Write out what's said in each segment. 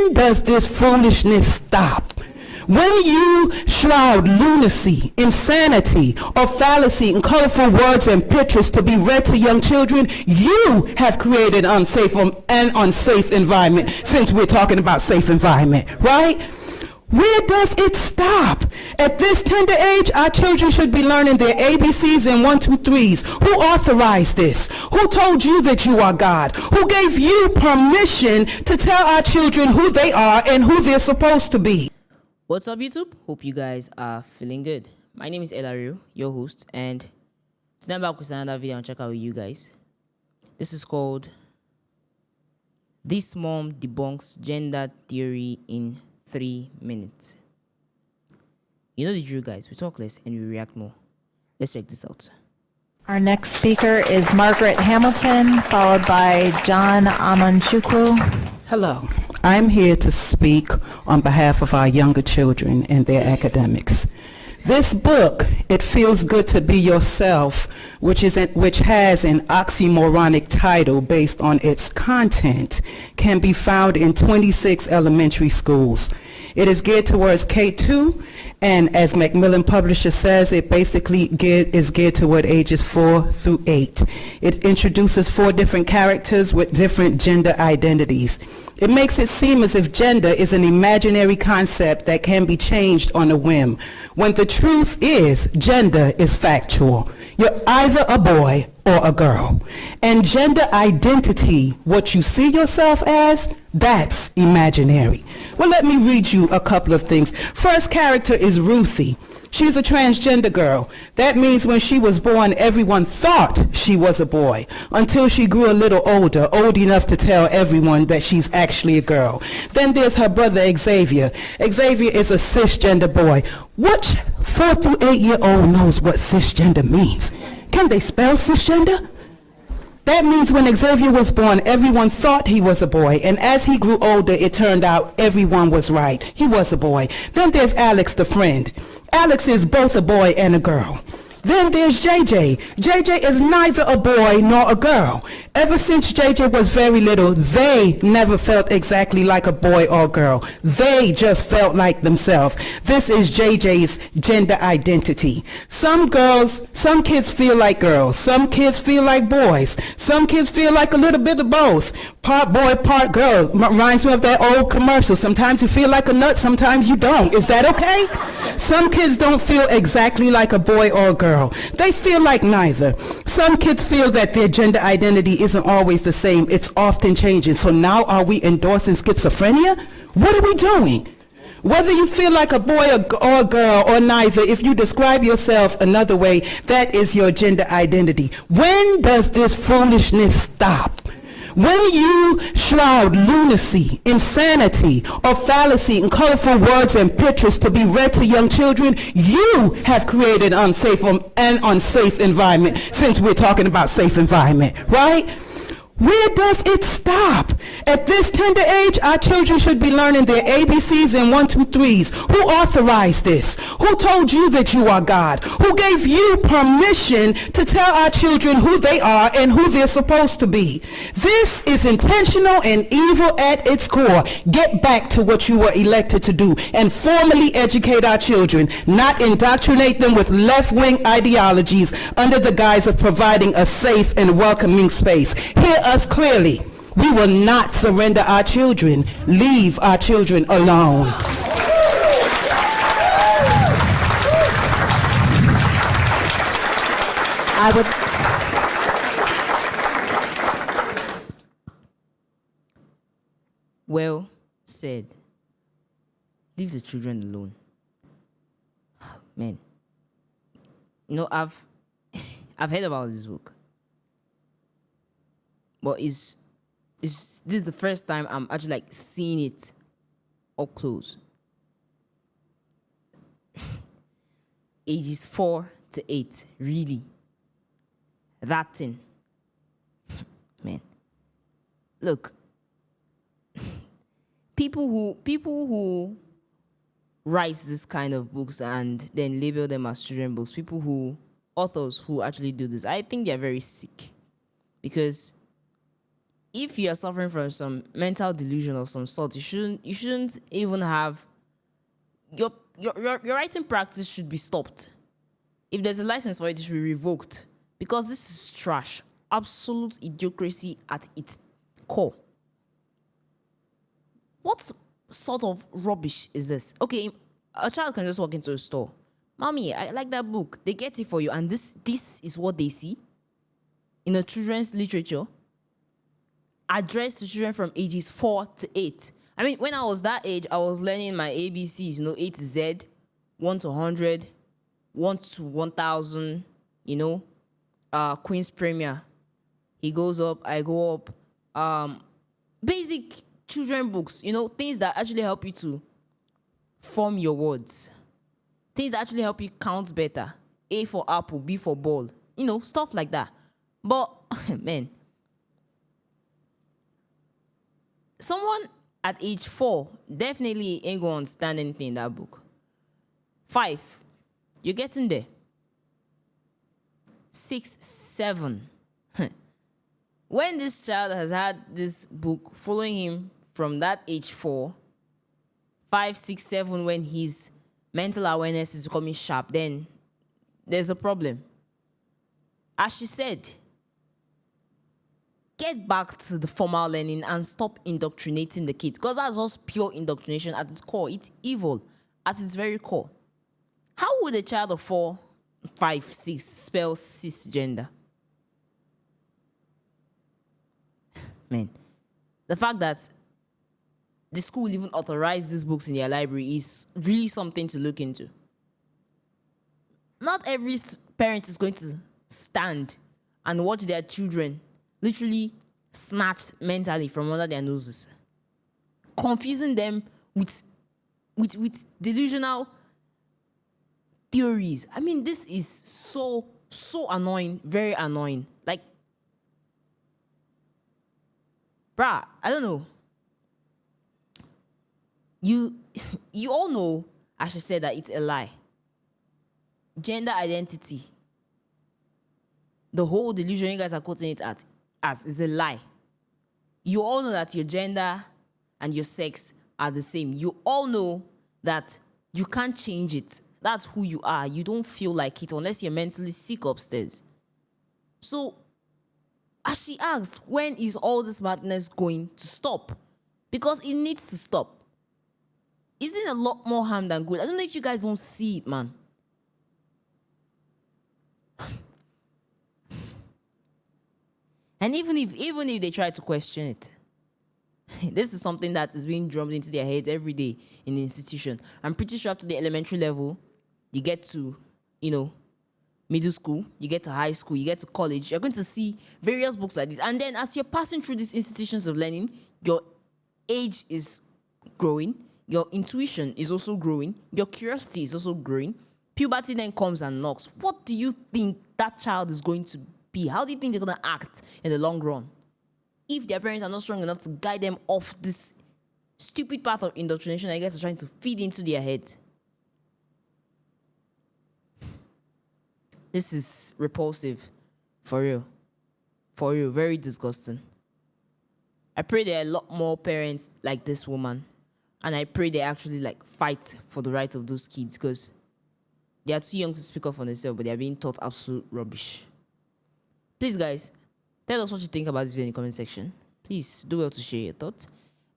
When does this foolishness stop? When you shroud lunacy, insanity, or fallacy in colorful words and pictures to be read to young children, you have created an unsafe environment, since we're talking about safe environment, right? Where does it stop? At this tender age, our children should be learning their ABCs and 1, 2, 3s. Who authorized this? Who told you that you are God? Who gave you permission to tell our children who they are and who they're supposed to be? What's up, YouTube? Hope you guys are feeling good. My name is Elario, your host, and today I'm back with another video and check out with you guys. This is called This Mom Debunks Gender Theory in 3 minutes. You know the drill, guys. We talk less and we react more. Let's check this out. Our next speaker is Margaret Hamilton, followed by John Amanchukwu. Hello. I'm here to speak on behalf of our younger children and their academics. This book, It Feels Good to Be Yourself, which has an oxymoronic title based on its content, can be found in 26 elementary schools. It is geared towards K-2, and as Macmillan Publisher says, it basically is geared toward ages 4 through 8. It introduces 4 different characters with different gender identities. It makes it seem as if gender is an imaginary concept that can be changed on a whim, when the truth is gender is factual. You're either a boy or a girl. And gender identity, what you see yourself as, that's imaginary. Well, let me read you a couple of things. First character is Ruthie. She's a transgender girl. That means when she was born, everyone thought she was a boy until she grew a little older, old enough to tell everyone that she's actually a girl. Then there's her brother Xavier. Xavier is a cisgender boy. Which 4 through 8-year-old knows what cisgender means? Can they spell cisgender? That means when Xavier was born, everyone thought he was a boy, and as he grew older, it turned out everyone was right. He was a boy. Then there's Alex, the friend. Alex is both a boy and a girl. Then there's JJ. JJ is neither a boy nor a girl. Ever since JJ was very little, they never felt exactly like a boy or girl. They just felt like themselves. This is JJ's gender identity. Some kids feel like girls. Some kids feel like boys. Some kids feel like a little bit of both. Part boy, part girl. Reminds me of that old commercial. Sometimes you feel like a nut, sometimes you don't. Is that okay? Some kids don't feel exactly like a boy or a girl. They feel like neither. Some kids feel that their gender identity isn't always the same. It's often changing. So now are we endorsing schizophrenia? What are we doing? Whether you feel like a boy or a girl or neither, if you describe yourself another way, that is your gender identity. When does this foolishness stop? When you shroud lunacy, insanity, or fallacy in colorful words and pictures to be read to young children, you have created an unsafe environment, since we're talking about safe environment, right? Where does it stop? At this tender age, our children should be learning their ABCs and 1, 2, 3s. Who authorized this? Who told you that you are God? Who gave you permission to tell our children who they are and who they're supposed to be? This is intentional and evil at its core. Get back to what you were elected to do and formally educate our children, not indoctrinate them with left-wing ideologies under the guise of providing a safe and welcoming space. Hear us clearly. We will not surrender our children. Leave our children alone. Well said. Leave the children alone. Man. You know, I've heard about this book. But this is the first time I'm actually like seeing it up close. Ages 4 to 8, really. That thing. Man. Look. People who write this kind of books and then label them as children books, authors who actually do this, I think they're very sick. Because if you are suffering from some mental delusion of some sort, you shouldn't even have your writing practice should be stopped. If there's a license for it, it should be revoked, because this is trash, absolute idiocracy at its core. What sort of rubbish is this? Okay, a child can just walk into a store. Mommy, I like that book. They get it for you, and this is what they see in a children's literature addressed to children from ages 4 to 8. I mean, when I was that age, I was learning my ABCs, A to Z, 1 to 100, 1 to 1000, Queen's Premier. He goes up, I go up. Basic children books, things that actually help you to form your words. Things that actually help you count better. A for apple, B for ball. Stuff like that. But, man, someone at age 4 definitely ain't going to understand anything in that book. 5, you're getting there. 6, 7. When this child has had this book following him from that age 4, 5, 6, 7, when his mental awareness is becoming sharp, then there's a problem. As she said, get back to the formal learning and stop indoctrinating the kids, because that's just pure indoctrination at its core. It's evil at its very core. How would a child of 4, 5, 6 spell cisgender? Man, the fact that the school even authorized these books in their library is really something to look into. Not every parent is going to stand and watch their children literally snatched mentally from under their noses, confusing them with delusional theories. I mean, this is so annoying, very annoying. Like, bruh, I don't know. You all know, I should say, that it's a lie. Gender identity, the whole delusion you guys are quoting it as is a lie. You all know that your gender and your sex are the same. You all know that you can't change it. That's who you are. You don't feel like it unless you're mentally sick upstairs. So, as she asked, when is all this madness going to stop? Because it needs to stop. Isn't a lot more harm than good? I don't know if you guys don't see it, man. And even if they try to question it, this is something that is being drummed into their heads every day in the institution. I'm pretty sure up to the elementary level, you get to, middle school, you get to high school, you get to college, you're going to see various books like this. And then as you're passing through these institutions of learning, your age is growing, your intuition is also growing, your curiosity is also growing. Puberty then comes and knocks. What do you think that child is going to be? How do you think they're going to act in the long run? If their parents are not strong enough to guide them off this stupid path of indoctrination I guess are trying to feed into their head. This is repulsive. For real. For real. Very disgusting. I pray there are a lot more parents like this woman. And I pray they actually fight for the rights of those kids, because they are too young to speak up for themselves, but they are being taught absolute rubbish. Please, guys, tell us what you think about this video in the comment section. Please do well to share your thoughts.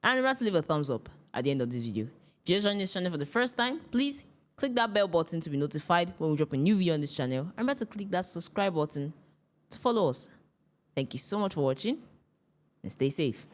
And remember to leave a thumbs up at the end of this video. If you're joining this channel for the first time, please click that bell button to be notified when we drop a new video on this channel. And remember to click that subscribe button to follow us. Thank you so much for watching, and stay safe.